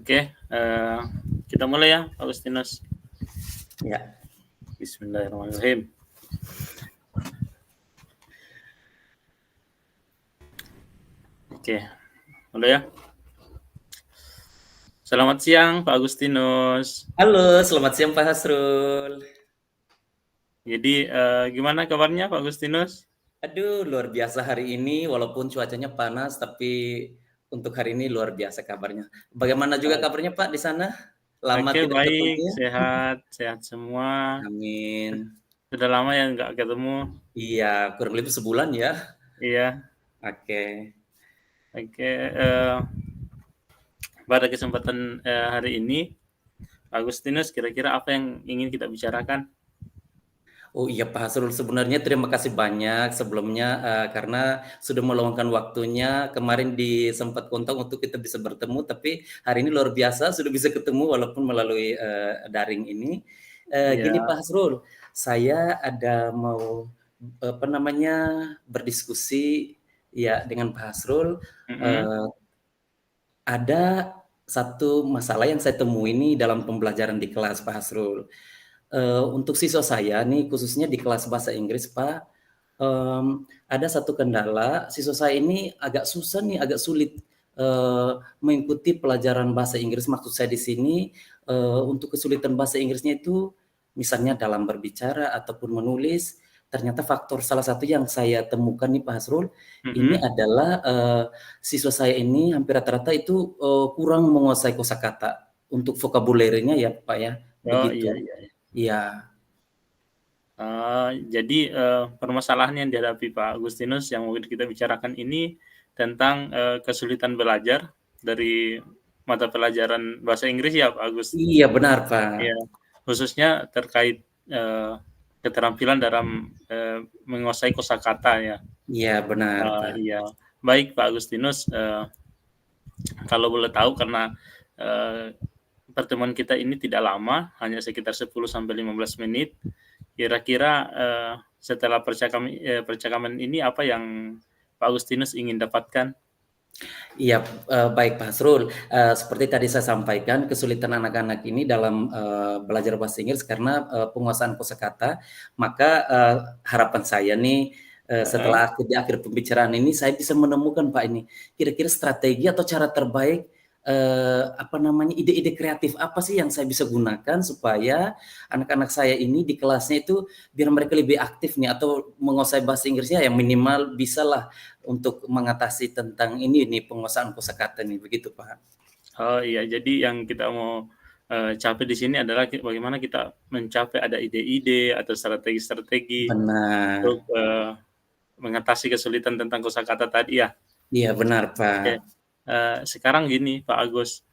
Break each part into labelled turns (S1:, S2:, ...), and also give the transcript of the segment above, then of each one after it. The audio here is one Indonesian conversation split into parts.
S1: Oke, kita mulai ya, Pak Agustinus.
S2: Ya.
S1: Bismillahirrahmanirrahim. Oke, mulai ya. Selamat siang, Pak Agustinus.
S2: Halo, selamat siang Pak Hasrul.
S1: Jadi, gimana kabarnya Pak Agustinus?
S2: Aduh, luar biasa hari ini, walaupun cuacanya panas, tapi untuk hari ini luar biasa kabarnya. Bagaimana juga kabarnya Pak di sana? Lama
S1: Oke,
S2: tidak
S1: baik,
S2: ketemu.
S1: sehat semua.
S2: Amin.
S1: Sudah lama ya nggak ketemu.
S2: Iya, kurang lebih sebulan ya.
S1: Iya,
S2: Oke.
S1: oke. Pada kesempatan hari ini, Pak Agustinus, kira-kira apa yang ingin kita bicarakan?
S2: Oh iya Pak Hasrul, sebenarnya terima kasih banyak sebelumnya karena sudah meluangkan waktunya. Kemarin sempat kontak untuk kita bisa bertemu, tapi hari ini luar biasa sudah bisa ketemu walaupun melalui daring ini.
S1: Iya.
S2: Gini Pak Hasrul, saya ada mau berdiskusi ya dengan Pak Hasrul.
S1: Mm-mm.
S2: Ada satu masalah yang saya temui ini dalam pembelajaran di kelas Pak Hasrul. Untuk siswa saya nih khususnya di kelas bahasa Inggris Pak, ada satu kendala, siswa saya ini agak susah nih, agak sulit mengikuti pelajaran bahasa Inggris. Maksud saya di sini untuk kesulitan bahasa Inggrisnya itu misalnya dalam berbicara ataupun menulis, ternyata faktor salah satu yang saya temukan nih Pak Hasrul, ini
S1: Mm-mm.
S2: adalah siswa saya ini hampir rata-rata itu kurang menguasai kosakata untuk vocabulary-nya ya Pak ya,
S1: Oh iya,
S2: begitu.
S1: iya.
S2: Iya.
S1: Jadi permasalahan yang dihadapi Pak Agustinus yang mungkin kita bicarakan ini tentang kesulitan belajar dari mata pelajaran bahasa Inggris ya Pak Agus.
S2: Iya benar Pak.
S1: Ya, khususnya terkait keterampilan dalam menguasai kosakata ya.
S2: Iya benar Pak.
S1: Iya, baik Pak Agustinus. Kalau boleh tahu karena pertemuan kita ini tidak lama, hanya sekitar 10-15 menit. Kira-kira setelah percakapan ini apa yang Pak Agustinus ingin dapatkan?
S2: Iya, baik Pak Hasrul. Seperti tadi saya sampaikan, kesulitan anak-anak ini dalam belajar bahasa Inggris karena penguasaan kosakata. Maka harapan saya nih setelah di akhir pembicaraan ini saya bisa menemukan Pak ini kira-kira strategi atau cara terbaik ide-ide kreatif apa sih yang saya bisa gunakan supaya anak-anak saya ini di kelasnya itu biar mereka lebih aktif nih atau menguasai bahasa Inggrisnya yang minimal bisalah untuk mengatasi tentang ini penguasaan kosakata nih, begitu Pak.
S1: Oh iya, jadi yang kita mau capai di sini adalah bagaimana kita mencapai ada ide-ide atau strategi-strategi
S2: Benar.
S1: untuk mengatasi kesulitan tentang kosakata tadi ya.
S2: Iya benar Pak.
S1: Oke. Sekarang gini Pak Agus,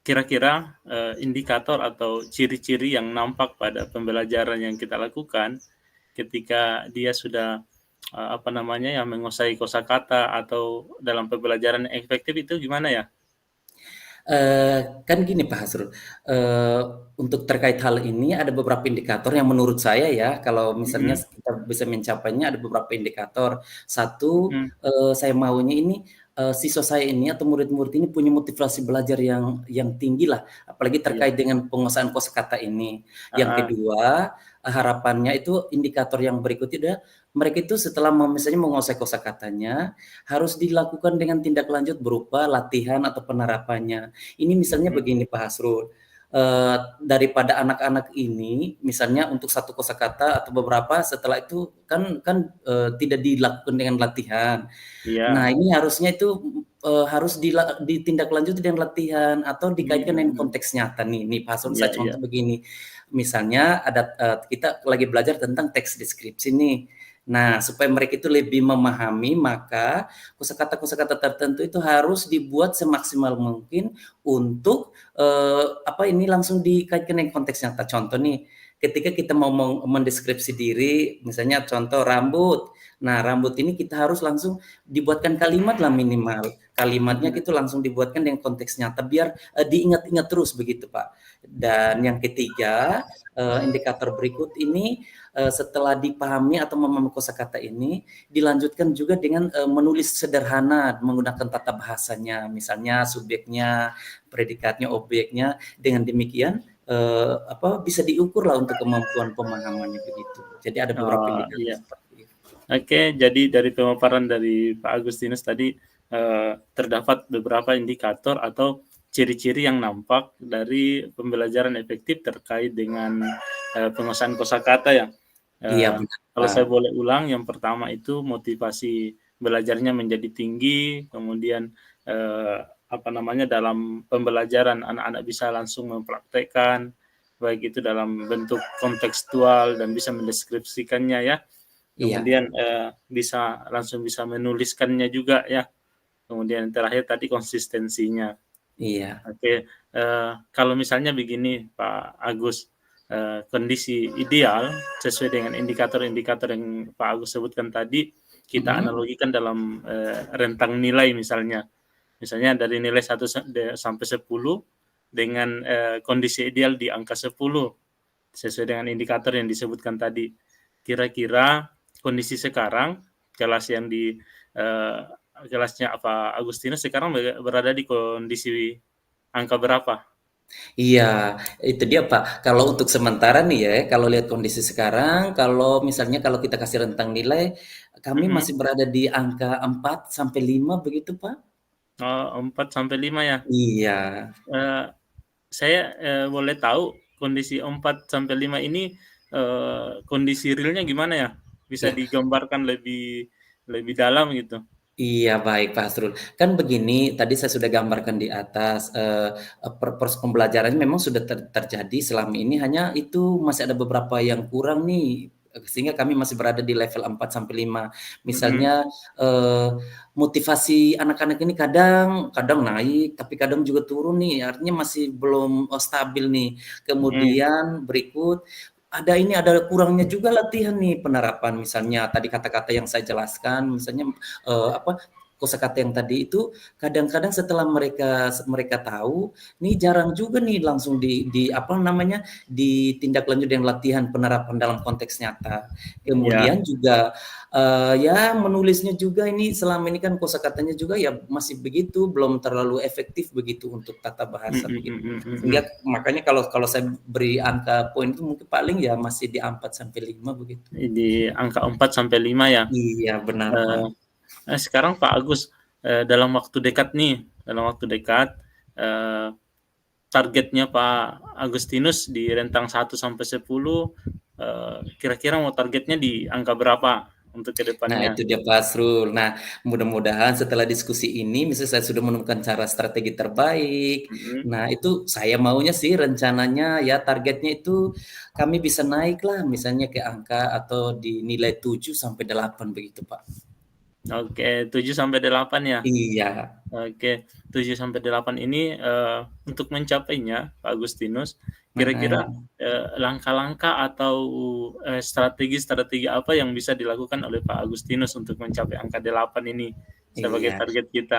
S1: kira-kira indikator atau ciri-ciri yang nampak pada pembelajaran yang kita lakukan ketika dia sudah menguasai kosakata atau dalam pembelajaran yang efektif itu gimana ya?
S2: Kan gini Pak Hasrul, untuk terkait hal ini ada beberapa indikator yang menurut saya ya, kalau misalnya
S1: Mhm.
S2: kita bisa mencapainya ada beberapa indikator. Satu,
S1: Mhm.
S2: saya maunya ini, siswa saya ini atau murid-murid ini punya motivasi belajar yang tinggi lah, apalagi
S1: Iya.
S2: terkait dengan penguasaan kosakata ini. Yang
S1: Heeh.
S2: kedua, harapannya itu indikator yang berikutnya adalah mereka itu setelah misalnya menguasai kosakatanya, harus dilakukan dengan tindak lanjut berupa latihan atau penerapannya. Ini misalnya
S1: Mhm.
S2: begini Pak Hasrul, daripada anak-anak ini misalnya untuk satu kosakata atau beberapa setelah itu kan tidak dilakukan dengan latihan. Nah
S1: Iya.
S2: ini harusnya itu harus ditindaklanjuti dengan latihan atau dikaitkan dengan
S1: Mhm.
S2: konteks nyata nih Pak Hasrul,
S1: Iya,
S2: saya
S1: iya.
S2: contoh begini, misalnya ada kita lagi belajar tentang teks deskripsi nih. Nah, supaya mereka itu lebih memahami, maka kosakata-kosakata tertentu itu harus dibuat semaksimal mungkin untuk langsung dikaitkan dengan konteks nyata. Contoh nih, ketika kita mau mendeskripsi diri, misalnya contoh rambut. Nah, rambut ini kita harus langsung dibuatkan kalimat lah minimal. Kalimatnya itu langsung dibuatkan dengan konteks nyata biar diingat-ingat terus begitu, Pak. Dan yang ketiga, indikator berikut ini setelah dipahami atau memahami kosakata ini dilanjutkan juga dengan menulis sederhana menggunakan tata bahasanya, misalnya subjeknya, predikatnya, objeknya. Dengan demikian bisa diukur lah untuk kemampuan pemahamannya begitu. Jadi ada beberapa
S1: Oh,
S2: indikator
S1: iya.
S2: seperti itu.
S1: Oke, jadi dari pemaparan dari Pak Agustinus tadi terdapat beberapa indikator atau ciri-ciri yang nampak dari pembelajaran efektif terkait dengan penguasaan kosakata ya.
S2: Iya benar,
S1: Kalau
S2: Pak.
S1: saya boleh ulang, yang pertama itu motivasi belajarnya menjadi tinggi, kemudian apa namanya dalam pembelajaran anak-anak bisa langsung mempraktekkan, baik itu dalam bentuk kontekstual dan bisa mendeskripsikannya ya.
S2: Iya,
S1: Kemudian bisa langsung bisa menuliskannya juga ya. Kemudian terakhir tadi konsistensinya.
S2: iya.
S1: Oke, kalau misalnya begini Pak Agus, kondisi ideal sesuai dengan indikator-indikator yang Pak Agus sebutkan tadi, kita
S2: Mhm.
S1: analogikan dalam rentang nilai misalnya. Misalnya dari nilai 1 sampai 10 dengan kondisi ideal di angka 10 sesuai dengan indikator yang disebutkan tadi. Kira-kira kondisi sekarang kelas yang di kelasnya apa Agustinus sekarang berada di kondisi angka berapa?
S2: Iya, itu dia Pak. Kalau untuk sementara nih ya, kalau lihat kondisi sekarang, kalau misalnya kalau kita kasih rentang nilai, kami
S1: Mhm.
S2: masih berada di angka 4 sampai 5 begitu, Pak.
S1: Oh, 4 sampai 5 ya?
S2: Iya.
S1: Eee, saya, boleh tahu kondisi 4 sampai 5 ini, kondisi realnya gimana ya? Bisa
S2: Ya.
S1: digambarkan lebih lebih dalam gitu?
S2: Iya, baik Pak Hasrul. Kan begini, tadi saya sudah gambarkan di atas, proses pembelajarannya memang sudah terjadi selama ini, hanya itu masih ada beberapa yang kurang nih, sehingga kami masih berada di level 4 sampai 5.
S1: Mhm,
S2: Misalnya, motivasi anak-anak ini kadang kadang naik, tapi kadang juga turun nih, artinya masih belum, stabil nih.
S1: mhm,
S2: Kemudian berikut, ada kurangnya juga latihan nih, penerapan misalnya tadi kata-kata yang saya jelaskan, misalnya apa, kosakata yang tadi itu kadang-kadang setelah mereka mereka tahu, nih jarang juga nih langsung di apa namanya, ditindaklanjut dengan latihan penerapan dalam konteks nyata.
S1: iya,
S2: Kemudian juga, ya menulisnya juga ini selama ini kan kosakatanya juga ya masih begitu, belum terlalu efektif begitu untuk tata bahasa
S1: mhm
S2: begitu.
S1: mhm
S2: Sehingga
S1: mhm.
S2: makanya kalau kalau saya beri angka poin itu mungkin paling ya masih di 4 sampai 5 begitu.
S1: Di angka 4 sampai 5 ya?
S2: Iya benar, Pak.
S1: Eee, sekarang Pak Agus, dalam waktu dekat nih, dalam waktu dekat, eee, targetnya Pak Agustinus di rentang 1 sampai 10, kira-kira mau targetnya di angka berapa untuk ke
S2: Nah,
S1: depannya?
S2: itu dia Pak Asrul. Nah, mudah-mudahan setelah diskusi ini, misalnya saya sudah menemukan cara strategi terbaik.
S1: Mhm.
S2: Nah, itu saya maunya sih rencananya ya targetnya itu kami bisa naik lah misalnya ke angka atau di nilai 7 sampai 8 begitu, Pak.
S1: Oke, 7 sampai 8 ya?
S2: Iya,
S1: Oke, 7 sampai 8 ini, untuk mencapainya Pak Agustinus, kira-kira,
S2: heeh,
S1: langkah-langkah atau, strategi-strategi apa yang bisa dilakukan oleh Pak Agustinus untuk mencapai angka 8 ini sebagai
S2: iya.
S1: target kita?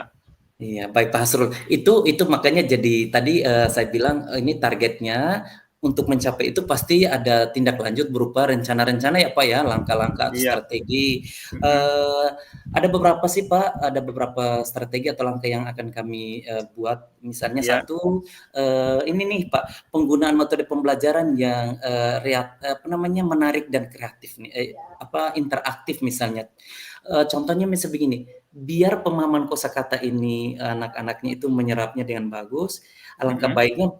S2: Iya, baik Pak Hasrul. Itu makanya jadi tadi, saya bilang, ini targetnya untuk mencapai itu pasti ada tindak lanjut berupa rencana-rencana ya, Pak, ya, langkah-langkah atau
S1: Iya,
S2: strategi.
S1: mhm,
S2: Ada beberapa sih, Pak, ada beberapa strategi atau langkah yang akan kami, buat. Misalnya
S1: iya,
S2: satu, ini nih, Pak, penggunaan metode pembelajaran yang, apa namanya, menarik dan kreatif nih, interaktif misalnya. Contohnya misal begini, biar pemahaman kosakata ini anak-anaknya itu menyerapnya dengan bagus, alangkah
S1: mhm,
S2: baiknya,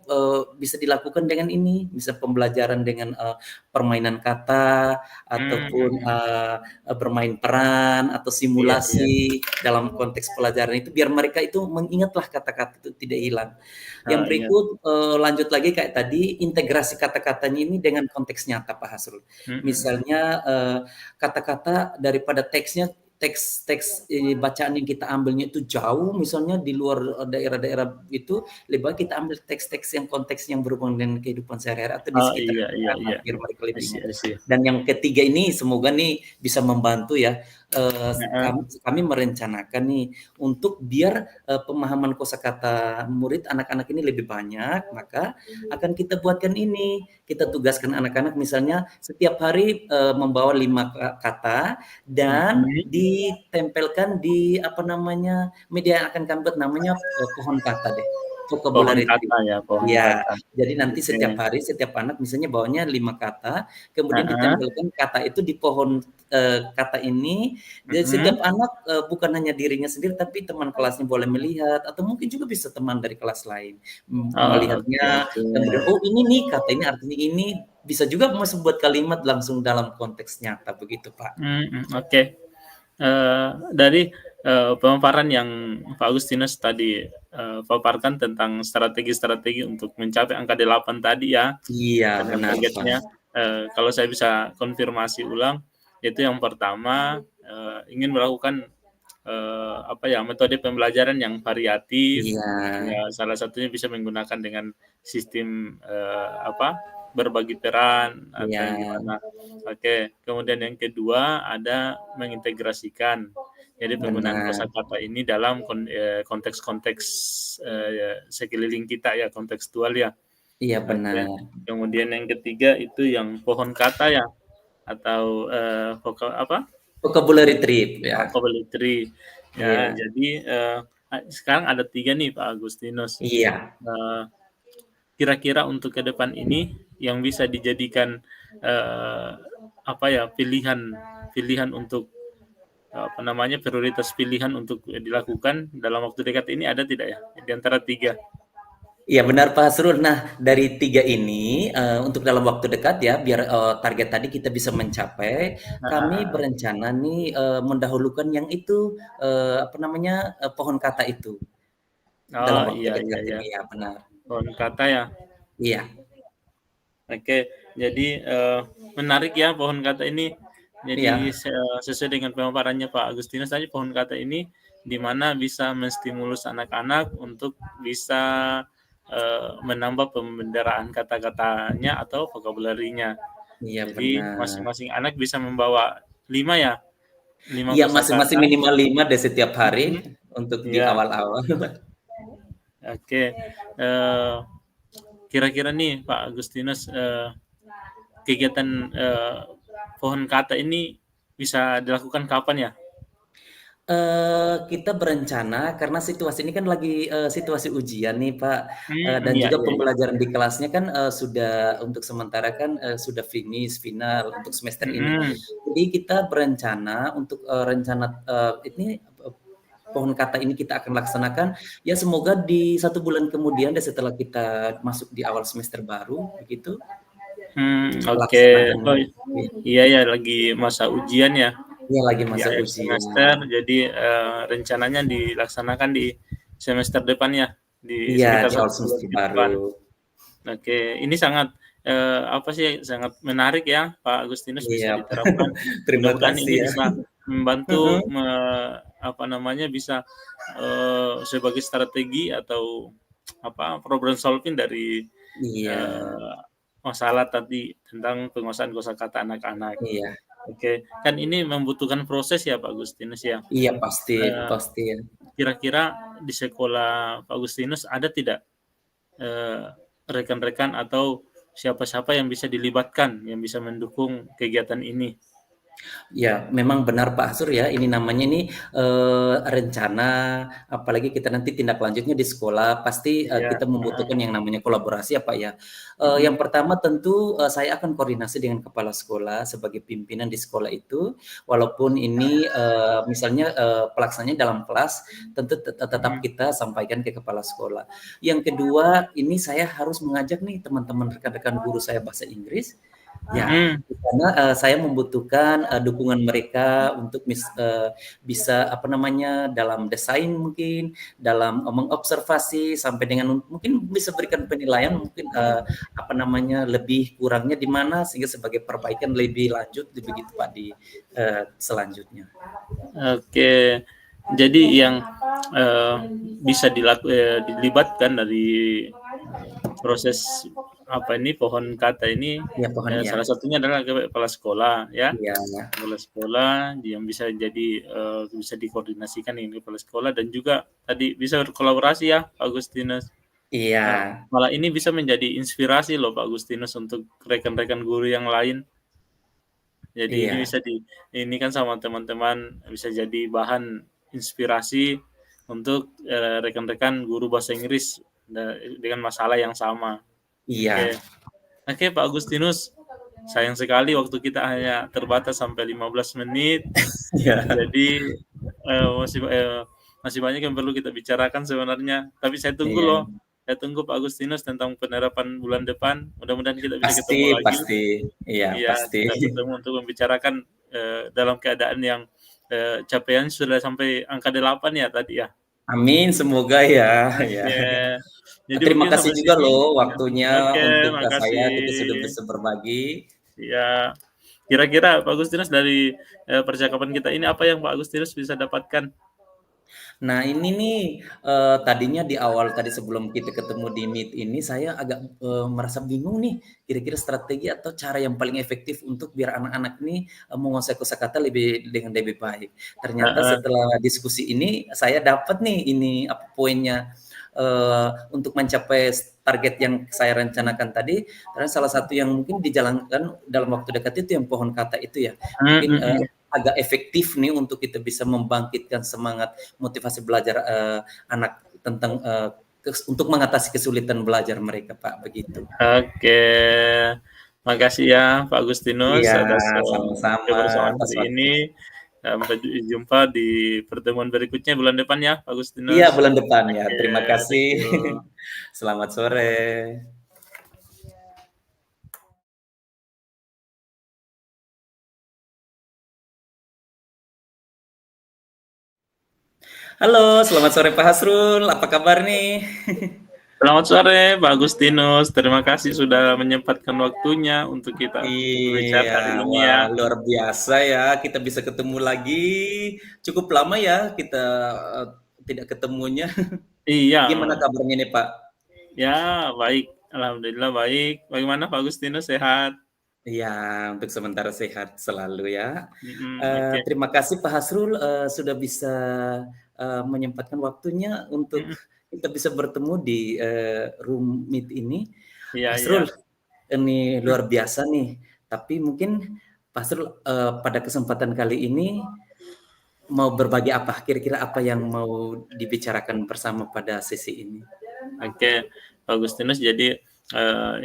S2: bisa dilakukan dengan ini, bisa pembelajaran dengan, permainan kata ataupun,
S1: mhm,
S2: bermain peran atau
S1: iya iya,
S2: simulasi dalam konteks pelajaran itu biar mereka itu mengingatlah kata-kata itu tidak hilang. Yang
S1: oh iya,
S2: berikut, lanjut lagi kayak tadi integrasi kata-katanya ini dengan konteks nyata Pak Hasrul.
S1: mhm,
S2: Misalnya, kata-kata daripada teksnya teks-teks, bacaan yang kita ambilnya itu jauh misalnya di luar, daerah-daerah itu, lebih baik kita ambil teks-teks yang konteks yang berhubungan dengan kehidupan sehari-hari atau di
S1: oh
S2: sekitar
S1: iya iya
S2: anak
S1: iya,
S2: biar mereka
S1: I
S2: lebih
S1: see
S2: ingat.
S1: I see,
S2: Dan yang ketiga ini semoga nih bisa membantu ya,
S1: Heeh.
S2: kami merencanakan nih untuk biar pemahaman kosakata murid anak-anak ini lebih banyak, maka akan kita buatkan ini. Kita tugaskan anak-anak misalnya setiap hari membawa 5 kata dan
S1: Mhm.
S2: ditempelkan di apa namanya media yang akan kami buat namanya pohon kata deh,
S1: Pohon
S2: vocabulary tree.
S1: kata ya, pohon
S2: Iya,
S1: kata.
S2: jadi nanti
S1: Oke.
S2: setiap hari setiap anak misalnya bawanya 5 kata, kemudian
S1: Heeh.
S2: ditempelkan kata itu di pohon kata ini, dan
S1: Mhm.
S2: setiap anak bukan hanya dirinya sendiri tapi teman kelasnya boleh melihat atau mungkin juga bisa teman dari kelas lain
S1: Oh, oke
S2: melihatnya,
S1: oke.
S2: kemudian oh ini nih kata ini artinya ini, bisa juga masuk buat kalimat langsung dalam konteks nyata begitu Pak.
S1: Oke. Dari pemaparan yang Pak Agustinus tadi paparkan tentang strategi-strategi untuk mencapai angka 8 tadi ya,
S2: Iya
S1: dengan
S2: benar Pak.
S1: targetnya, kalau saya bisa konfirmasi ulang, itu yang pertama, ingin melakukan, apa ya, metode pembelajaran yang variatif,
S2: Iya,
S1: ya salah satunya bisa menggunakan dengan sistem, apa, berbagi peran atau yang
S2: iya,
S1: gimana. Oke, kemudian yang kedua ada mengintegrasikan. Jadi penggunaan
S2: benar.
S1: kosakata ini dalam konteks-konteks, sekeliling kita ya, kontekstual ya.
S2: Iya
S1: Oke,
S2: benar.
S1: kemudian yang ketiga itu yang pohon kata ya, atau, apa,
S2: Vocabulary trip ya.
S1: vocabulary. Ya,
S2: Iya.
S1: jadi, sekarang ada 3 nih Pak Agustinus.
S2: Iya.
S1: Eee, Kira-kira untuk ke depan ini yang bisa dijadikan, eee, apa ya, pilihan pilihan untuk, apa namanya, prioritas pilihan untuk dilakukan dalam waktu dekat ini ada tidak ya? Di antara 3?
S2: Iya benar Pak Hasrul. Nah dari 3 ini untuk dalam waktu dekat ya biar target tadi kita bisa mencapai, kami
S1: Heeh.
S2: berencana nih mendahulukan yang itu apa namanya pohon kata itu
S1: Oh,
S2: dalam waktu
S1: iya iya
S2: dekat
S1: iya,
S2: ini ya benar.
S1: pohon kata ya.
S2: Iya,
S1: Oke, jadi, menarik ya pohon kata ini. Jadi
S2: iya,
S1: sesuai dengan pemaparannya Pak Agustinus tadi, pohon kata ini di mana bisa menstimulus anak-anak untuk bisa, menambah pembenderaan kata-katanya atau vocabulary-nya.
S2: iya
S1: Jadi
S2: benar.
S1: masing-masing anak bisa membawa 5 ya, 5
S2: Iya masing-masing
S1: kosakata.
S2: minimal 5 deh setiap hari
S1: Mhm,
S2: untuk di
S1: iya,
S2: awal-awal.
S1: oke. Eee, Kira-kira nih Pak Agustinus, kegiatan, pohon kata ini bisa dilakukan kapan ya?
S2: Kita berencana karena situasi ini kan lagi, situasi ujian nih, Pak, dan
S1: Iya
S2: juga
S1: iya iya.
S2: pembelajaran di kelasnya kan, sudah untuk sementara kan, sudah final untuk semester ini.
S1: Mhm.
S2: Jadi kita berencana untuk, rencana, ini, pohon kata ini kita akan laksanakan, ya semoga di 1 bulan kemudian deh setelah kita masuk di awal semester baru, begitu,
S1: Oke. Oh,
S2: pelaksanaannya. Iya,
S1: iya ya, lagi masa ujian ya,
S2: iya lagi
S1: di
S2: masa
S1: akhir semester,
S2: ujian.
S1: jadi, rencananya dilaksanakan di semester depan ya, di
S2: Iya,
S1: sekitar
S2: di awal
S1: 1 bulan
S2: semester
S1: ke
S2: baru.
S1: depan. Oke, ini sangat, apa sih, sangat menarik ya, Pak Agustinus bisa
S2: Iya,
S1: diterapkan.
S2: terima
S1: Mudah-mudahan
S2: kasih
S1: ini
S2: ya.
S1: bisa membantu
S2: Heeh.
S1: apa namanya, bisa, sebagai strategi atau apa, problem solving dari,
S2: Iya,
S1: masalah tadi tentang penguasaan kosakata anak-anak.
S2: iya,
S1: Oke, kan ini membutuhkan proses ya, Pak Agustinus ya.
S2: iya pasti
S1: Eee,
S2: pasti ya.
S1: Kira-kira di sekolah Pak Agustinus ada tidak Eee, rekan-rekan atau siapa-siapa yang bisa dilibatkan, yang bisa mendukung kegiatan ini.
S2: Ya, memang benar Pak Hasur ya, ini namanya ini, rencana, apalagi kita nanti tindak lanjutnya di sekolah, pasti,
S1: Iya,
S2: kita
S1: heeh,
S2: membutuhkan yang namanya kolaborasi ya, Pak, ya. Yang
S1: mhm,
S2: pertama tentu, saya akan koordinasi dengan kepala sekolah sebagai pimpinan di sekolah itu, walaupun ini, misalnya, pelaksananya dalam kelas, tentu tetap
S1: mhm,
S2: kita sampaikan ke kepala sekolah. Yang kedua, ini saya harus mengajak nih teman-teman rekan-rekan guru saya bahasa Inggris, ya,
S1: mhm,
S2: karena, saya membutuhkan, dukungan mereka untuk bisa apa namanya, dalam desain mungkin, dalam, mengobservasi sampai dengan mungkin bisa berikan penilaian mungkin, apa namanya, lebih kurangnya di mana sehingga sebagai perbaikan lebih lanjut begitu Pak di, selanjutnya.
S1: oke. Jadi yang, bisa dilibatkan dari proses pohon kata ini
S2: Ya pohon ya.
S1: salah satunya adalah kepala sekolah ya.
S2: Iya.
S1: Kepala sekolah yang bisa jadi bisa dikoordinasikan dengan kepala sekolah dan juga tadi bisa berkolaborasi ya Pak Agustinus.
S2: Iya.
S1: Malah ini bisa menjadi inspirasi loh Pak Agustinus untuk rekan-rekan guru yang lain. Jadi ini
S2: Iya.
S1: bisa ini kan sama teman-teman bisa jadi bahan inspirasi untuk rekan-rekan guru bahasa Inggris dengan masalah yang sama.
S2: Iya.
S1: Oke Pak Agustinus, sayang sekali waktu kita hanya terbatas sampai 15 menit.
S2: Iya.
S1: Jadi masih banyak yang perlu kita bicarakan sebenarnya. Tapi saya tunggu
S2: Iya.
S1: loh. Saya tunggu Pak Agustinus tentang penerapan bulan depan. Mudah-mudahan kita bisa ketemu lagi.
S2: Pasti. Iya,
S1: Iya,
S2: pasti.
S1: kita ketemu untuk membicarakan dalam keadaan yang capaian sudah sampai angka 8 ya tadi ya.
S2: Amin, semoga ya. Ya.
S1: Jadi
S2: Terima
S1: mungkin
S2: kasih
S1: sampai
S2: juga
S1: sini.
S2: loh waktunya
S1: Oke,
S2: untuk saya, kita sudah
S1: makasih.
S2: bisa berbagi.
S1: Ya, kira-kira Pak Agustinus dari percakapan kita ini apa yang Pak Agustinus bisa dapatkan?
S2: Nah ini nih tadinya di awal tadi sebelum kita ketemu di Meet ini saya agak merasa bingung nih kira-kira strategi atau cara yang paling efektif untuk biar anak-anak ini menguasai kosakata dengan lebih baik. Ternyata setelah diskusi ini saya dapat nih ini apa poinnya untuk mencapai target yang saya rencanakan tadi. Karena salah satu yang mungkin dijalankan dalam waktu dekat itu yang pohon kata itu ya. Mungkin agak efektif nih untuk kita bisa membangkitkan semangat motivasi belajar anak tentang untuk mengatasi kesulitan belajar mereka, Pak, begitu.
S1: Oke, makasih ya Pak Agustinus
S2: Iya,
S1: atas
S2: sama-sama
S1: kebersamaan
S2: atas
S1: hari
S2: waktu.
S1: ini. Sampai jumpa di pertemuan berikutnya bulan depan ya Pak
S2: Iya,
S1: Agustinus.
S2: bulan depan ya.
S1: Oke,
S2: Terima kasih.
S1: thank you.
S2: Selamat sore. Halo, selamat sore Pak Hasrul. Apa kabar nih?
S1: Selamat sore Pak Agustinus. Terima kasih sudah menyempatkan waktunya untuk kita berbicara
S2: Iya,
S1: hari ini ya.
S2: wah luar biasa ya. Kita bisa ketemu lagi. Cukup lama ya kita tidak ketemunya.
S1: Iya.
S2: Gimana kabarnya nih Pak?
S1: Ya, baik. Alhamdulillah baik. Bagaimana Pak Agustinus, sehat?
S2: Iya, untuk sementara sehat selalu ya.
S1: Okay.
S2: Terima kasih Pak Hasrul sudah bisa menyempatkan waktunya untuk kita bisa bertemu di room meet ini.
S1: Iya,
S2: Hasrul, ini luar biasa nih. Tapi mungkin Pak Hasrul pada kesempatan kali ini mau berbagi apa? Kira-kira apa yang mau dibicarakan bersama pada sesi ini?
S1: Oke, Pak Agustinus. Jadi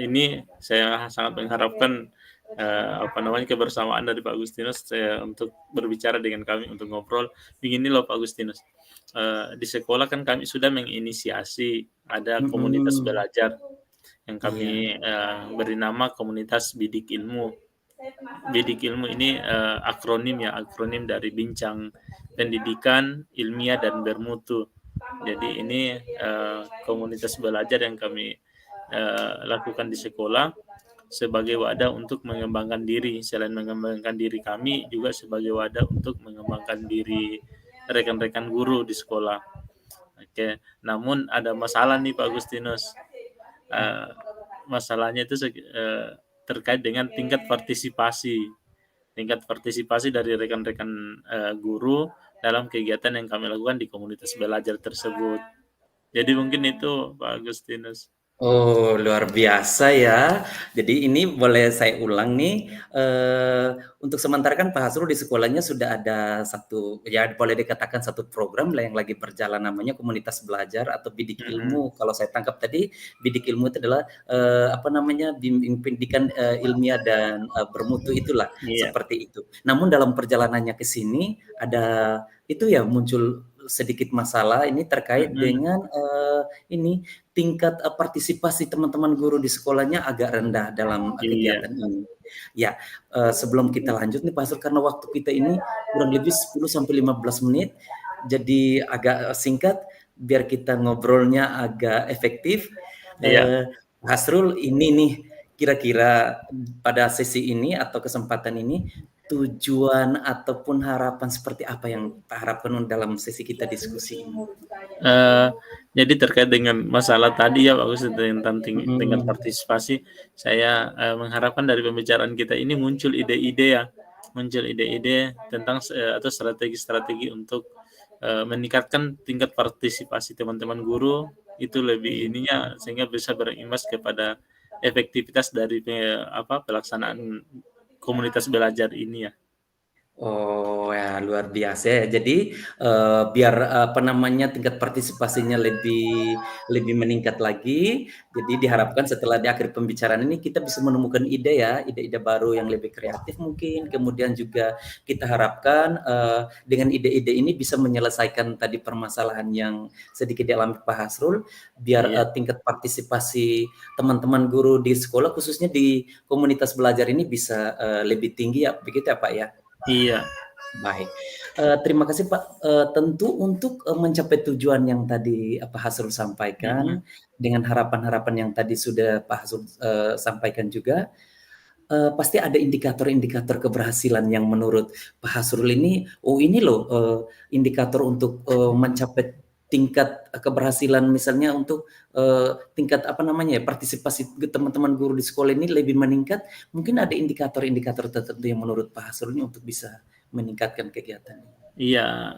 S1: ini saya sangat mengharapkan kebersamaan dari Pak Agustinus untuk berbicara dengan kami, untuk ngobrol. Begini loh Pak Agustinus, di sekolah kan kami sudah menginisiasi ada komunitas belajar yang kami beri nama komunitas bidik ilmu. Bidik ilmu ini akronim dari bincang pendidikan ilmiah dan bermutu. Jadi ini komunitas belajar yang kami lakukan di sekolah sebagai wadah untuk mengembangkan diri. Selain mengembangkan diri kami, juga sebagai wadah untuk mengembangkan diri rekan-rekan guru di sekolah. Oke, namun ada masalah nih Pak Agustinus. Masalahnya itu terkait dengan tingkat partisipasi dari rekan-rekan guru dalam kegiatan yang kami lakukan di komunitas belajar tersebut. Jadi mungkin itu Pak Agustinus.
S2: Oh, luar biasa ya. Jadi ini boleh saya ulang nih, untuk sementara kan Pak Hasrul di sekolahnya sudah ada satu, ya boleh dikatakan satu program lah yang lagi berjalan namanya komunitas belajar atau bidik ilmu. Kalau saya tangkap tadi, bidik ilmu itu adalah bimbing pendidikan ilmiah dan bermutu itulah, seperti itu. Namun dalam perjalanannya ke sini ada itu ya muncul sedikit masalah ini terkait dengan ini tingkat partisipasi teman-teman guru di sekolahnya agak rendah dalam kegiatan ini. Ya, sebelum kita lanjut nih Pak Hasrul, karena waktu kita ini kurang lebih 10 sampai 15 menit, jadi agak singkat biar kita ngobrolnya agak efektif. Pak Hasrul, ini nih kira-kira pada sesi ini atau kesempatan ini tujuan ataupun harapan seperti apa yang Pak harapkan dalam sesi kita diskusi ini?
S1: Eh, jadi terkait dengan masalah tadi ya Pak Agus tentang dengan
S2: Mhm.
S1: partisipasi, saya mengharapkan dari pembicaraan kita ini muncul ide-ide ya, muncul ide-ide tentang atau strategi-strategi untuk meningkatkan tingkat partisipasi teman-teman guru itu lebih
S2: Iya.
S1: ininya sehingga bisa berimbas kepada efektivitas dari pelaksanaan komunitas belajar ini ya.
S2: Oh ya luar biasa ya. Jadi, biar, apa namanya, tingkat partisipasinya lebih lebih meningkat lagi, jadi diharapkan setelah di akhir pembicaraan ini kita bisa menemukan ide ya, ide-ide baru yang lebih kreatif mungkin, kemudian juga kita harapkan, dengan ide-ide ini bisa menyelesaikan tadi permasalahan yang sedikit dialami Pak Hasrul, biar,
S1: Iya,
S2: tingkat partisipasi teman-teman guru di sekolah khususnya di komunitas belajar ini bisa, lebih tinggi ya, begitu ya Pak ya?
S1: iya.
S2: Baik, terima kasih Pak, tentu untuk, mencapai tujuan yang tadi, Pak Hasrul sampaikan,
S1: Mm-mm.
S2: dengan harapan-harapan yang tadi sudah Pak Hasrul, sampaikan juga, pasti ada indikator-indikator keberhasilan yang menurut Pak Hasrul ini, oh ini loh, indikator untuk, mencapai tingkat, keberhasilan misalnya untuk, tingkat apa namanya ya, partisipasi teman-teman guru di sekolah ini lebih meningkat, mungkin ada indikator-indikator tertentu yang menurut Pak Hasrul ini untuk bisa meningkatkan kegiatan ini?
S1: Iya,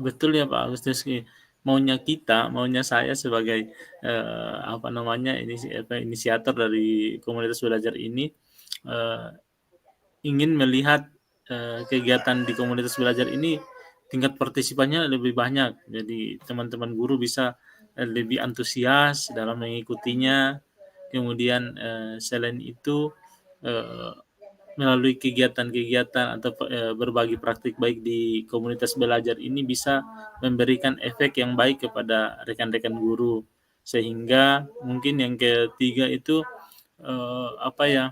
S1: betul ya Pak Agustus. Maunya kita, maunya saya sebagai inisiator dari komunitas belajar ini eh, ingin melihat kegiatan di komunitas belajar ini tingkat partisipannya lebih banyak. Jadi teman-teman guru bisa lebih antusias dalam mengikutinya. Kemudian selain itu eh, melalui kegiatan-kegiatan atau berbagi praktik baik di komunitas belajar ini bisa memberikan efek yang baik kepada rekan-rekan guru sehingga mungkin yang ketiga itu apa ya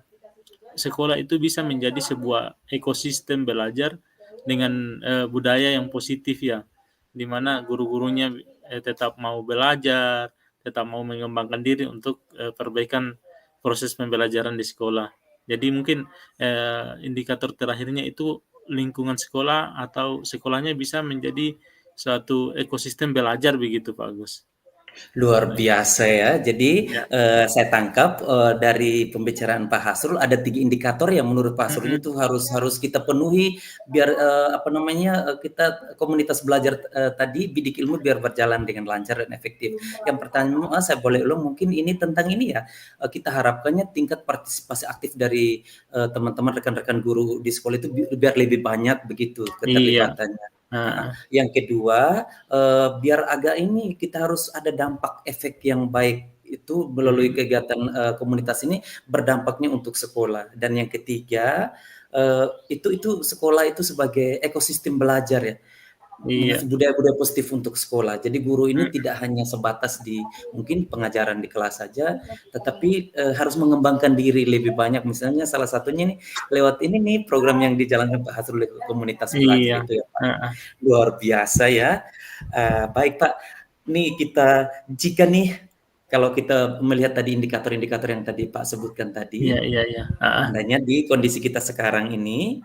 S1: sekolah itu bisa menjadi sebuah ekosistem belajar dengan budaya yang positif ya di mana guru-gurunya tetap mau belajar tetap mau mengembangkan diri untuk perbaikan proses pembelajaran di sekolah. Jadi mungkin indikator terakhirnya itu lingkungan sekolah atau sekolahnya bisa menjadi suatu ekosistem belajar begitu Pak Agus.
S2: Luar biasa ya. Jadi,
S1: Ya.
S2: saya tangkap, dari pembicaraan Pak Hasrul ada 3 indikator yang menurut Pak Hasrul
S1: Mm-mm.
S2: itu harus harus kita penuhi biar, apa namanya, kita komunitas belajar, tadi bidik ilmu biar berjalan dengan lancar dan efektif. Yang pertama saya boleh ulang mungkin ini tentang ini ya, kita harapkannya tingkat partisipasi aktif dari, teman-teman rekan-rekan guru di sekolah itu biar lebih banyak begitu
S1: Iya.
S2: keterlibatannya. Heeh.
S1: Nah,
S2: Yang kedua, biar agak ini kita harus ada dampak efek yang baik itu melalui
S1: mm,
S2: kegiatan, komunitas ini berdampaknya untuk sekolah. Dan yang ketiga, itu sekolah itu sebagai ekosistem belajar ya,
S1: iya.
S2: budaya-budaya positif untuk sekolah. Jadi guru ini
S1: Mm,
S2: tidak hanya sebatas di mungkin pengajaran di kelas saja, tetapi, harus mengembangkan diri lebih banyak. Misalnya salah satunya nih lewat ini nih program yang dijalankan Pak Hasrul komunitas belajar
S1: iya.
S2: itu ya Pak.
S1: Heeh.
S2: Luar biasa ya. Baik Pak, nih kita jika nih kalau kita melihat tadi indikator-indikator yang tadi Pak sebutkan
S1: Iya,
S2: tadi,
S1: iya, iya. Heeh.
S2: seandainya di kondisi kita sekarang ini,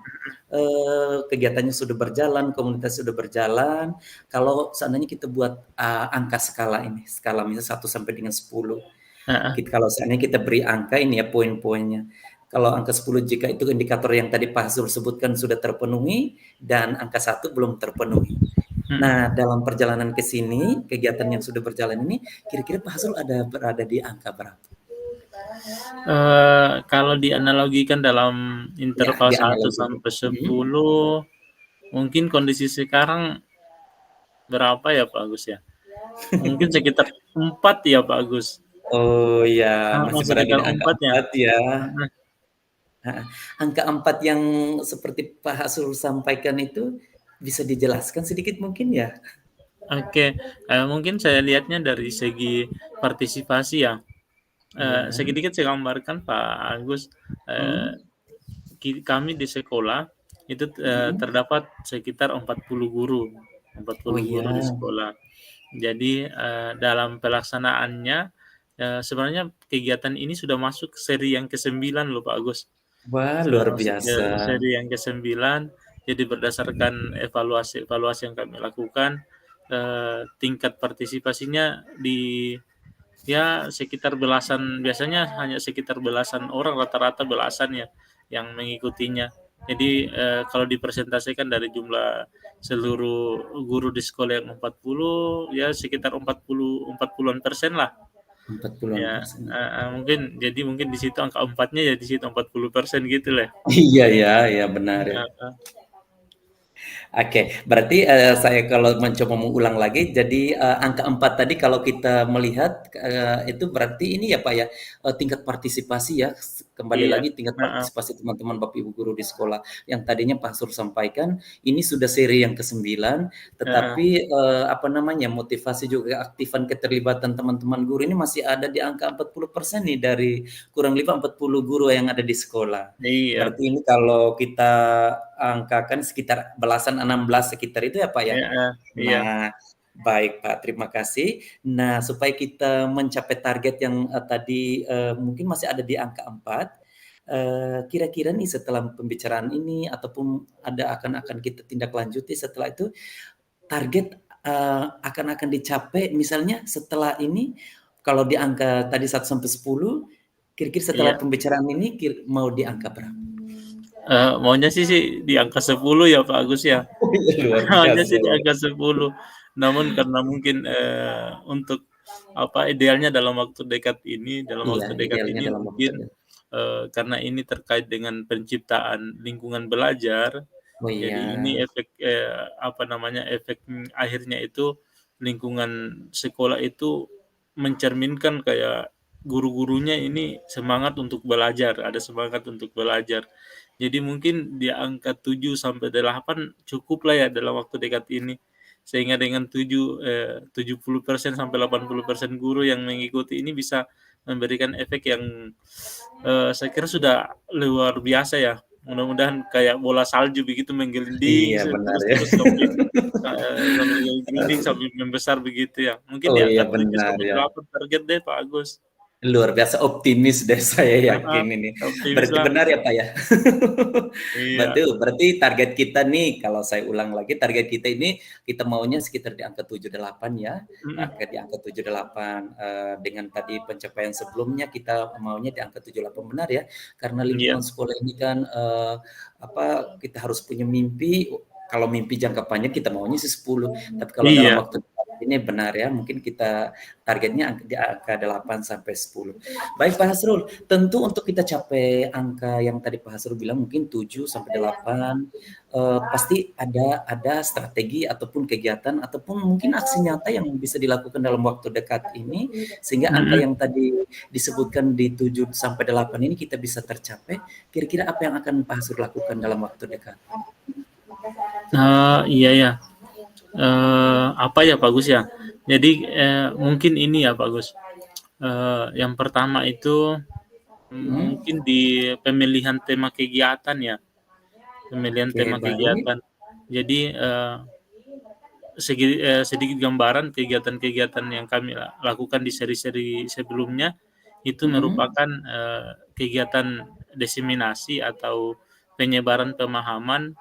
S2: kegiatannya sudah berjalan, komunitas sudah berjalan, kalau seandainya kita buat, angka skala ini, skala misalnya 1 sampai dengan 10,
S1: Heeh.
S2: kalau seandainya kita beri angka ini ya poin-poinnya. Kalau angka 10 jika itu indikator yang tadi Pak Zul sebutkan sudah terpenuhi dan angka 1 belum terpenuhi.
S1: Mm.
S2: Nah, dalam perjalanan ke sini, kegiatan yang sudah berjalan ini, kira-kira Pak Zul ada berada di angka berapa?
S1: Kalau dianalogikan dalam
S2: Ya,
S1: interval 1
S2: dianalogikan.
S1: sampai
S2: Mhm.
S1: 10, mungkin kondisi sekarang berapa ya Pak Agus ya? Mungkin sekitar 4 ya Pak Agus.
S2: Oh ya,
S1: Heeh,
S2: masih berada
S1: sekitar
S2: di angka
S1: 4 ya.
S2: 4 ya.
S1: Heeh.
S2: Heeh. Angka 4 yang seperti Pak Hasrul sampaikan itu bisa dijelaskan sedikit mungkin ya?
S1: Oke, mungkin saya lihatnya dari segi partisipasi ya.
S2: Iya.
S1: Sedikit saya gambarkan Pak Agus, eee,
S2: Mhm,
S1: kami di sekolah itu
S2: mhm.
S1: terdapat sekitar 40 guru, empat
S2: Oh
S1: puluh
S2: iya.
S1: guru di sekolah. Jadi dalam pelaksanaannya sebenarnya kegiatan ini sudah masuk seri yang ke-9 loh Pak Agus.
S2: Wah, luar biasa.
S1: Seri yang ke-9. Jadi berdasarkan evaluasi yang kami lakukan, tingkat partisipasinya di ya sekitar belasan, biasanya hanya sekitar belasan orang, rata-rata belasan ya yang mengikutinya. Jadi kalau dipresentasikan dari jumlah seluruh guru di sekolah yang 40, ya sekitar 40-an persen lah.
S2: 40-an
S1: Ya,
S2: persen.
S1: mungkin di situ angka 4-nya ya di situ 40% gitu lah.
S2: Iya ya, ya benar ya.
S1: Heeh.
S2: Oke, berarti saya kalau mencoba mengulang lagi, jadi angka 4 tadi kalau kita melihat itu berarti ini ya Pak ya, tingkat partisipasi ya, kembali
S1: Iya,
S2: lagi tingkat
S1: heeh,
S2: partisipasi teman-teman Bapak Ibu guru di sekolah. Yang tadinya Pak Sur sampaikan, ini sudah seri yang ke-9,
S1: heeh.
S2: tetapi apa namanya, motivasi juga aktifan keterlibatan teman-teman guru ini masih ada di angka 40% nih dari kurang lebih 40 guru yang ada di sekolah.
S1: Iya,
S2: Berarti ini kalau kita angkakan sekitar belasan, 16 sekitar itu ya Pak ya?
S1: heeh, iya,
S2: Nah, baik Pak, terima kasih. Nah, supaya kita mencapai target yang tadi mungkin masih ada di angka 4, kira-kira nih setelah pembicaraan ini ataupun akan kita tindak lanjuti setelah itu, target akan dicapai misalnya setelah ini kalau di angka tadi 1 sampai 10, kira-kira setelah
S1: iya.
S2: pembicaraan ini mau di angka berapa?
S1: Maunya sih di angka 10 ya Pak Agus ya.
S2: Oh iya, luar
S1: Maunya
S2: biasa
S1: sih di
S2: ya.
S1: angka 10. Namun karena mungkin untuk apa idealnya dalam
S2: Iya,
S1: waktu dekat
S2: idealnya
S1: ini
S2: dalam waktu
S1: mungkin
S2: terdekat.
S1: karena ini terkait dengan penciptaan lingkungan belajar.
S2: Oh
S1: Jadi
S2: iya,
S1: ini apa namanya, efek akhirnya itu lingkungan sekolah itu mencerminkan kayak guru-gurunya ini semangat untuk belajar, ada semangat untuk belajar. Jadi mungkin di angka 7 sampai 8 cukup lah ya dalam waktu dekat ini. Sehingga dengan 70% sampai 80% guru yang mengikuti ini bisa memberikan efek yang saya kira sudah luar biasa ya. Mudah-mudahan kayak bola salju begitu menggelinding
S2: iya benar ya.
S1: terus-terus sambil gelinding sambil membesar begitu ya. Mungkin di
S2: Oh iya
S1: angka 7
S2: benar
S1: sampai
S2: ya.
S1: 8 target deh Pak Agus.
S2: Luar biasa optimis deh saya
S1: Heeh,
S2: yakin ini.
S1: optimis
S2: Berarti
S1: lah.
S2: benar ya Pak ya?
S1: Iya,
S2: Berarti target kita nih, kalau saya ulang lagi, target kita ini kita maunya sekitar di angka 78 ya.
S1: mhm,
S2: Target di angka 78 dengan tadi pencapaian sebelumnya kita maunya di angka 78 benar ya. Karena
S1: iya,
S2: lingkungan sekolah ini kan apa kita harus punya mimpi. Kalau mimpi jangka panjang kita maunya sih 10, tapi kalau dalam
S1: iya,
S2: waktu dekat ini benar ya, mungkin kita targetnya di angka 8 sampai 10. Baik Pak Hasrul, tentu untuk kita capai angka yang tadi Pak Hasrul bilang mungkin 7 sampai 8, pasti ada strategi ataupun kegiatan ataupun mungkin aksi nyata yang bisa dilakukan dalam waktu dekat ini sehingga angka
S1: mhm.
S2: yang tadi disebutkan di 7 sampai 8 ini kita bisa tercapai. Kira-kira apa yang akan Pak Hasrul lakukan dalam waktu dekat?
S1: Iya ya, apa ya Pak Gus ya, jadi, mungkin ini ya Pak Gus, yang pertama itu,
S2: Hmm?
S1: mungkin di pemilihan tema kegiatan ya, pemilihan
S2: Oke,
S1: tema
S2: baik.
S1: kegiatan. Jadi, sedikit gambaran kegiatan-kegiatan yang kami lakukan di seri-seri sebelumnya, itu
S2: Hmm?
S1: merupakan, kegiatan diseminasi atau penyebaran pemahaman,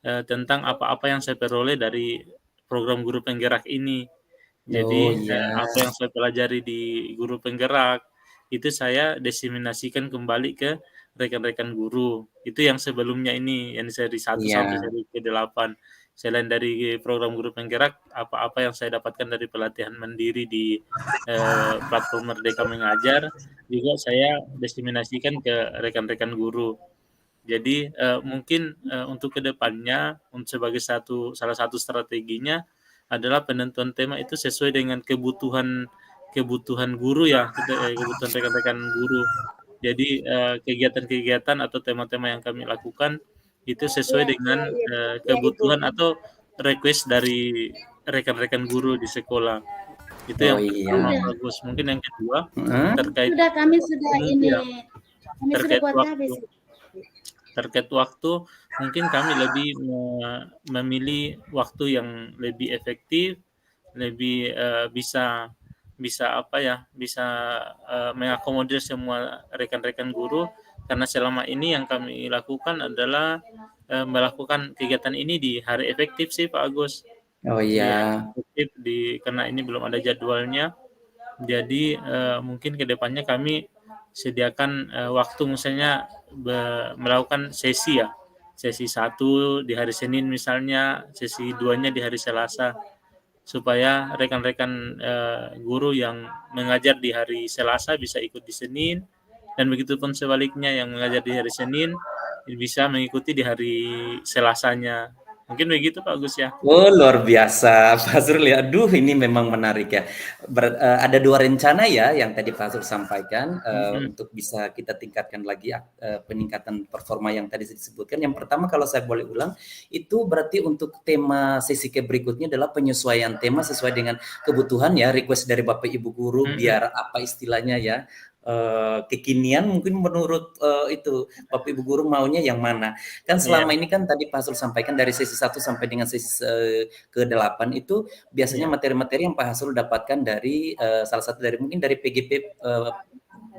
S1: tentang apa-apa yang saya peroleh dari program guru penggerak ini.
S2: Oh
S1: Jadi,
S2: iya,
S1: apa yang saya pelajari di guru penggerak, itu saya diseminasikan kembali ke rekan-rekan guru. Itu yang sebelumnya ini, yang seri 1 sampai
S2: iya,
S1: seri ke-8. Selain dari program guru penggerak, apa-apa yang saya dapatkan dari pelatihan mandiri di, platform Merdeka Mengajar, juga saya diseminasikan ke rekan-rekan guru. Jadi, mungkin, untuk kedepannya sebagai salah satu strateginya adalah penentuan tema itu sesuai dengan kebutuhan kebutuhan guru ya, kebutuhan rekan-rekan guru. Jadi, kegiatan-kegiatan atau tema-tema yang kami lakukan itu sesuai dengan,
S3: Iya, Ibu.
S1: kebutuhan atau request dari rekan-rekan guru di sekolah. Itu
S2: oh
S1: yang pertama,
S2: iya.
S3: Sudah,
S1: bagus. Mungkin yang kedua,
S2: Heeh.
S1: terkait
S3: sudah kami
S1: waktu
S3: sudah
S1: mungkin
S3: ini,
S1: ya,
S3: kami sudah
S1: terkait
S3: buat habis.
S1: waktu. Terkait waktu, mungkin kami lebih memilih waktu yang lebih efektif, lebih, bisa bisa apa ya, bisa, mengakomodir semua rekan-rekan guru karena selama ini yang kami lakukan adalah melakukan kegiatan ini di hari efektif sih Pak Agus.
S2: Oh
S1: Di hari
S2: iya.
S1: efektif karena ini belum ada jadwalnya. Jadi mungkin ke depannya kami sediakan waktu misalnya melakukan sesi ya. Sesi 1 di hari Senin misalnya, sesi 2-nya di hari Selasa, supaya rekan-rekan guru yang mengajar di hari Selasa bisa ikut di Senin, dan begitu pun sebaliknya yang mengajar di hari Senin bisa mengikuti di hari Selasanya. Mungkin begitu Pak Agus ya.
S2: Oh, luar biasa, Pak Azrul ya. Aduh, ini memang menarik ya. Ada 2 rencana ya yang tadi Pak Azrul sampaikan untuk bisa kita tingkatkan lagi peningkatan performa yang tadi disebutkan. Yang pertama kalau saya boleh ulang, itu berarti untuk tema sesi berikutnya adalah penyesuaian tema sesuai dengan kebutuhan ya, request dari Bapak Ibu guru biar apa istilahnya ya, kekinian mungkin menurut itu Bapak Ibu guru maunya yang mana. Kan selama ini kan tadi Pak Azrul sampaikan dari sesi 1 sampai dengan sesi ke-8 itu biasanya materi-materi yang Pak Azrul dapatkan dari salah satu dari mungkin dari PGP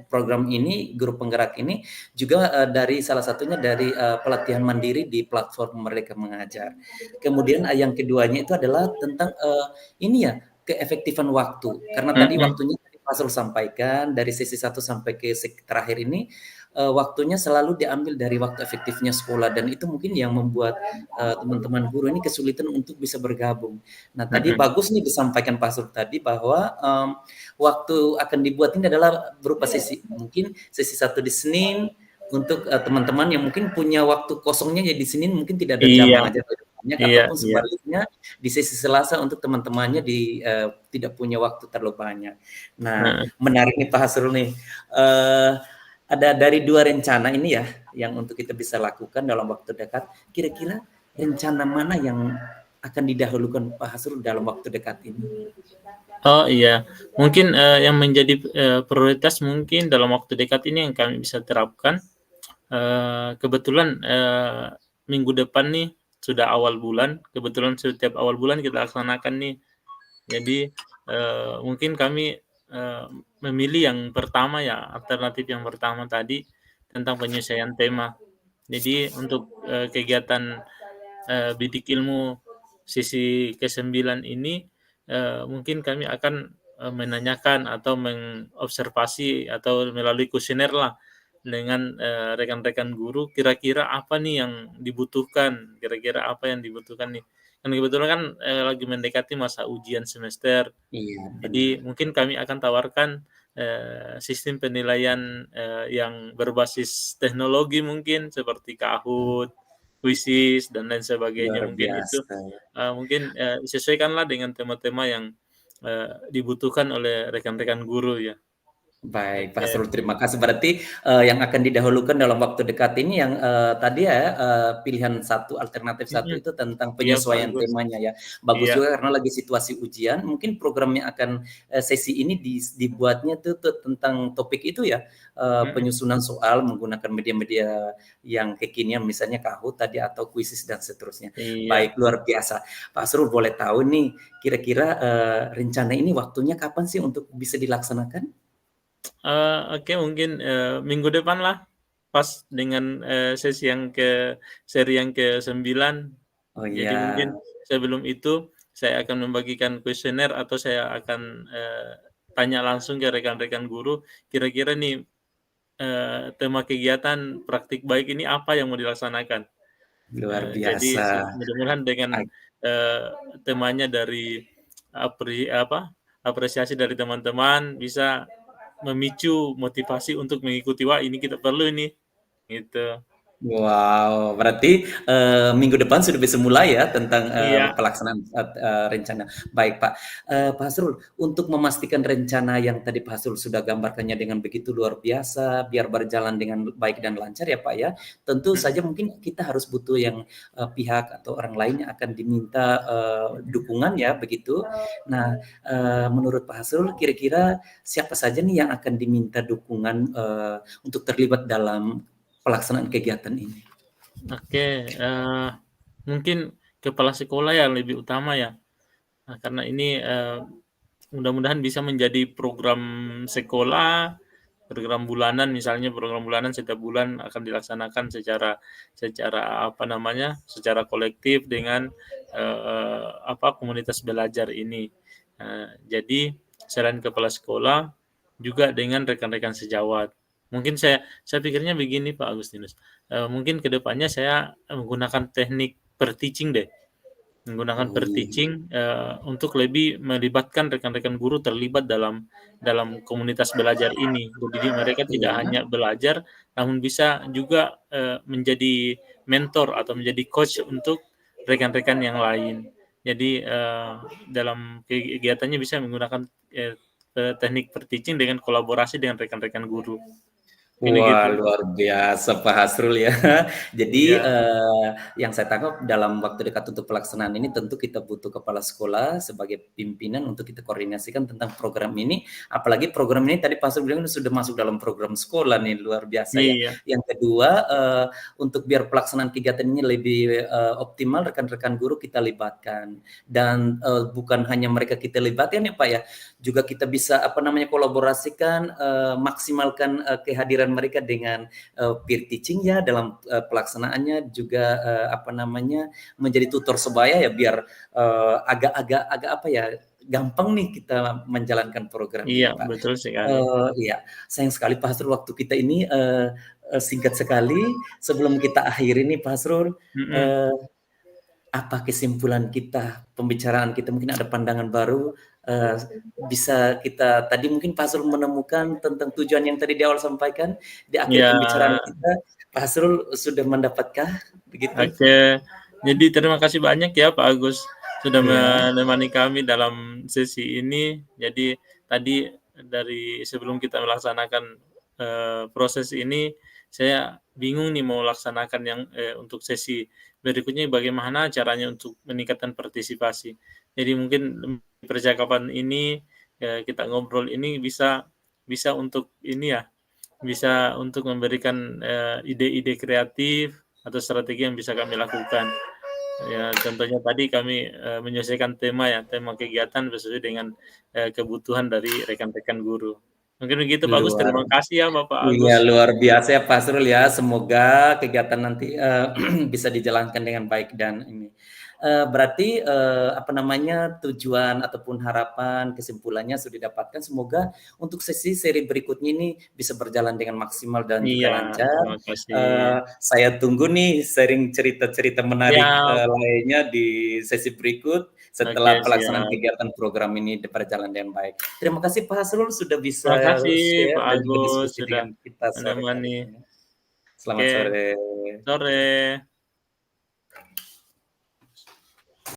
S2: program ini, guru penggerak ini juga dari salah satunya dari pelatihan mandiri di platform Merdeka Mengajar. Kemudian yang keduanya itu adalah tentang ini ya, keefektifan waktu. Karena tadi waktunya Pak Azrul sampaikan dari sesi 1 sampai ke terakhir ini waktunya selalu diambil dari waktu efektifnya sekolah, dan itu mungkin yang membuat teman-teman guru ini kesulitan untuk bisa bergabung. Nah, tadi bagus nih disampaikan Pak Azrul tadi bahwa waktu akan dibuat ini adalah berupa sesi, mungkin sesi 1 di Senin untuk teman-teman yang mungkin punya waktu kosongnya ya di Senin mungkin tidak ada jam mengajar banyak, ataupun sebaliknya di sesi Selasa untuk teman-temannya tidak punya waktu terlalu banyak. Nah, menarik nih Pak Hasrul nih. Ada dari 2 rencana ini ya yang untuk kita bisa lakukan dalam waktu dekat. Kira-kira rencana mana yang akan didahulukan Pak Hasrul dalam waktu dekat ini?
S1: Oh iya, mungkin yang menjadi prioritas mungkin dalam waktu dekat ini yang kami bisa terapkan, kebetulan minggu depan nih sudah awal bulan, kebetulan setiap awal bulan kita laksanakan nih. Jadi mungkin kami memilih yang pertama ya, alternatif yang pertama tadi tentang penyesuaian tema. Jadi untuk kegiatan bidik ilmu sisi ke-9 ini mungkin kami akan menanyakan atau mengobservasi atau melalui kuesioner lah dengan rekan-rekan guru, kira-kira apa nih yang dibutuhkan, kira-kira apa yang dibutuhkan nih. Kan kebetulan kan lagi mendekati masa ujian semester.
S2: Iya,
S1: Jadi
S2: benar.
S1: mungkin kami akan tawarkan sistem penilaian yang berbasis teknologi mungkin seperti Kahoot, Quizzes dan lain sebagainya.
S2: Luar
S1: Mungkin itu
S2: biasa.
S1: mungkin disesuaikanlah dengan tema-tema yang dibutuhkan oleh rekan-rekan guru ya.
S2: Baik, Pak
S1: Oke.
S2: Hasrul, terima kasih. Berarti yang akan didahulukan dalam waktu dekat ini yang tadi ya pilihan alternatif satu itu tentang
S1: Iya Pak
S2: penyesuaian
S1: Agus.
S2: temanya ya. Bagus
S1: Iya.
S2: juga karena lagi situasi ujian. Mungkin program yang akan sesi ini dibuatnya tuh tentang topik itu ya, penyusunan soal menggunakan media-media yang kekinian, misalnya Kahoot tadi atau Quizzes dan seterusnya.
S1: Iya.
S2: Baik, luar biasa. Pak Hasrul, boleh tahu nih kira-kira rencana ini waktunya kapan sih untuk bisa dilaksanakan?
S1: Oke, mungkin minggu depan lah, pas dengan seri yang ke-9.
S2: Oh
S1: Jadi mungkin
S2: iya.
S1: sebelum itu saya akan membagikan kuesioner atau saya akan tanya langsung ke rekan-rekan guru, kira-kira nih tema kegiatan praktik baik ini apa yang mau dilaksanakan.
S2: Luar
S1: Jadi
S2: biasa.
S1: mudah-mudahan dengan temanya dari apresiasi dari teman-teman bisa memicu motivasi untuk mengikuti, wah ini kita perlu ini, gitu.
S2: Wow, berarti minggu depan sudah bisa mulai ya tentang
S1: Iya.
S2: pelaksanaan rencana. Baik Pak, Pak Hasrul, untuk memastikan rencana yang tadi Pak Hasrul sudah gambarkannya dengan begitu luar biasa, biar berjalan dengan baik dan lancar ya Pak ya, tentu saja mungkin kita harus butuh yang pihak atau orang lain yang akan diminta dukungan ya begitu. Nah, menurut Pak Hasrul, kira-kira siapa saja nih yang akan diminta dukungan untuk terlibat dalam pelaksanaan kegiatan ini?
S1: Oke, mungkin kepala sekolah yang lebih utama ya. Nah, karena ini mudah-mudahan bisa menjadi program sekolah program bulanan, misalnya program bulanan setiap bulan akan dilaksanakan secara secara kolektif dengan komunitas belajar ini. Jadi selain kepala sekolah juga dengan rekan-rekan sejawat. Mungkin saya pikirnya begini Pak Agustinus, mungkin kedepannya saya menggunakan teknik per teaching deh. Menggunakan per teaching untuk lebih melibatkan rekan-rekan guru terlibat dalam komunitas belajar ini. Jadi mereka tidak hanya belajar, namun bisa juga menjadi mentor atau menjadi coach untuk rekan-rekan yang lain. Jadi dalam kegiatannya bisa menggunakan teknik per teaching dengan kolaborasi dengan rekan-rekan guru. Ini
S2: Wah,
S1: gitu.
S2: luar biasa Pak Hasrul ya. Jadi
S1: Ya.
S2: yang saya tangkap dalam waktu dekat untuk pelaksanaan ini tentu kita butuh kepala sekolah sebagai pimpinan untuk kita koordinasikan tentang program ini. Apalagi program ini tadi Pak Hasrul bilang sudah masuk dalam program sekolah nih, luar biasa ya.
S1: Iya.
S2: Yang kedua, untuk biar pelaksanaan kegiatan ini lebih optimal, rekan-rekan guru kita libatkan. Dan bukan hanya mereka kita libatkan ya Pak ya, juga kita bisa kolaborasikan, maksimalkan kehadiran mereka dengan peer teaching ya dalam pelaksanaannya, juga menjadi tutor sebaya ya, biar agak gampang nih kita menjalankan program ini
S1: Iya,
S2: Pak.
S1: betul sekali.
S2: Iya, sayang sekali Pak Hasrul waktu kita ini singkat sekali. Sebelum kita akhiri nih Pak Hasrul, apa kesimpulan kita, pembicaraan kita, mungkin ada pandangan baru, bisa kita, tadi mungkin Pak Hasrul menemukan tentang tujuan yang tadi di awal sampaikan, di akhir
S1: Ya.
S2: pembicaraan kita, Pak Hasrul sudah mendapatkah begitu?
S1: Oke, jadi terima kasih banyak ya Pak Agus sudah
S2: Iya.
S1: menemani kami dalam sesi ini. Jadi tadi dari sebelum kita melaksanakan proses ini, saya bingung nih mau laksanakan yang untuk sesi berikutnya bagaimana caranya untuk meningkatkan partisipasi. Jadi mungkin percakapan ini kita ngobrol ini bisa untuk ini ya, bisa untuk memberikan ide-ide kreatif atau strategi yang bisa kami lakukan. Ya, contohnya tadi kami menyelesaikan tema kegiatan sesuai dengan kebutuhan dari rekan-rekan guru. Mungkin begitu Pak Agus, terima kasih ya Bapak
S2: Iya,
S1: Agus.
S2: luar biasa ya Pak Hasrul ya. Semoga kegiatan nanti bisa dijalankan dengan baik dan ini. Berarti tujuan ataupun harapan, kesimpulannya sudah didapatkan. Semoga untuk seri berikutnya ini bisa berjalan dengan maksimal dan juga
S1: Iya,
S2: lancar.
S1: terima kasih.
S2: Saya tunggu nih sharing cerita-cerita menarik
S1: Siap.
S2: lainnya di sesi berikut setelah
S1: Oke,
S2: pelaksanaan
S1: siap.
S2: kegiatan program ini berjalan dengan baik. Terima kasih Pak Hasrul sudah bisa
S1: Terima kasih
S2: share
S1: Pak
S2: dan juga
S1: Agus
S2: diskusi
S1: sudah
S2: dengan kita sore kali
S1: menemani.
S2: ini. Selamat
S1: Oke,
S2: sore.
S1: sore.